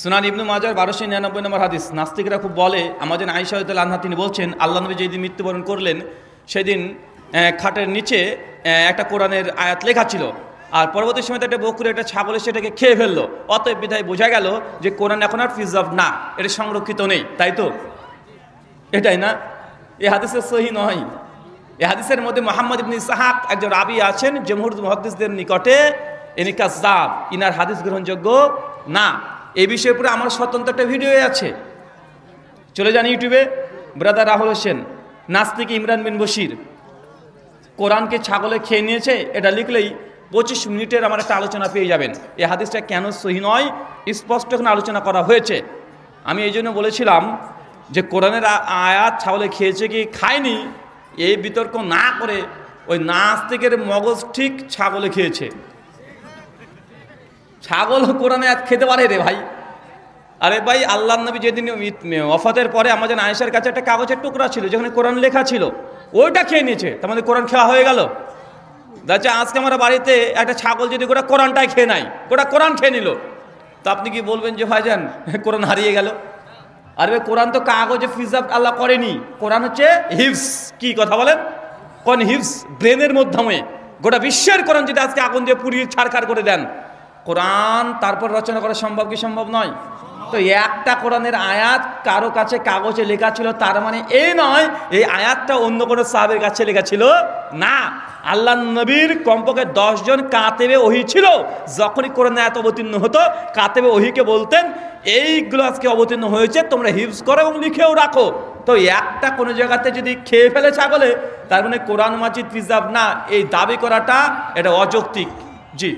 সুনান ইবনু মাজার 1299 নম্বর হাদিস। নাস্তিকরা খুব বলে, আমাদের আয়েশা রাদিয়াল্লাহু আনহা তিনি বলছেন, আল্লাহ নবী যেদিন মৃত্যুবরণ করলেন সেদিন খাটের নিচে একটা কোরআনের আয়াত লেখা ছিল, আর পরবর্তী সময় একটা বকরি একটা ছাগল সেটাকে খেয়ে ফেললো। অতএব বিধায় বোঝা গেল যে কোরআন এখন আর প্রিজার্ভ না, এটা সংরক্ষিত নেই, তাই তো? এটাই না? এই হাদিসের সহি নয়। এই হাদিসের মধ্যে মুহাম্মদ ইবনে ইসহাক একজন রাবী আছেন, জমহুর মুহাদ্দিসদের নিকটে ইনি কাযযাব, ইনার হাদিস গ্রহণযোগ্য না। এই বিষয়ের উপরে আমার স্বতন্ত্র একটা ভিডিও আছে, চলে যান ইউটিউবে। ব্রাদার রাহুল হোসেন, নাস্তিক ইমরান বিন বশির, কোরআনকে ছাগলে খেয়ে নিয়েছে, এটা লিখলেই 25 মিনিটের আমার একটা আলোচনা পেয়ে যাবেন। এই হাদিসটা কেন সহি নয় স্পষ্ট এখানে আলোচনা করা হয়েছে। আমি এই জন্য বলেছিলাম যে কোরআনের আয়াত ছাগলে খেয়েছে কি খায়নি এই বিতর্ক না করে ওই নাস্তিকের মগজ ঠিক ছাগলে খেয়েছে। ছাগল কোরআনে আয়াত খেতে পারে রে ভাই? আরে ভাই, আল্লাহর নবী যেদিন ওফাতের পরে আমাদের আয়েশার কাছে একটা কাগজের টুকরা ছিল যেখানে কোরআন লেখা ছিল, ওইটা খেয়ে নিয়েছে। তার মানে কোরআন খাওয়া হয়ে গেল। দেখছে আজকে আমার বাড়িতে একটা ছাগল যদি গোটা কোরআনটাই খেয়ে নাই, গোটা কোরআন খেয়ে নিল, তো আপনি কি বলবেন যে ভাইজান কোরআন হারিয়ে গেল? আরে ভাই, কোরআন তো কাগজে প্রিজার্ভ আল্লাহ করেনি, কোরআন হচ্ছে হিফজ। কি কথা বলেন? কোন হিফজ? ব্রেনের মাধ্যমে গোটা বিশ্বের কোরআন যদি আজকে আগুন দিয়ে পুড়িয়ে ছাড়খাড় করে দেন, কোরআন তারপর রচনা করা সম্ভব কি সম্ভব নয়? তো একটা কোরআনের আয়াত কারো কাছে কাগজে লেখা ছিল তার মানে এই নয় এই আয়াতটা অন্য কোনো সাহাবের কাছে লেখা ছিল না। আল্লাহ নবীর কমপক্ষে 10 জন কাতেবে ওহী ছিল। যখনই কোরআন আয়াত অবতীর্ণ হতো, কাতেবে ওহীকে বলতেন এইগুলো আজকে অবতীর্ণ হয়েছে, তোমরা হিফজ করো এবং লিখেও রাখো। তো একটা কোনো জায়গাতে যদি খেয়ে ফেলে ছাগলে, তার মানে কোরআন মাজিদ প্রিজার্ভ না, এই দাবি করাটা এটা অযৌক্তিক। জি।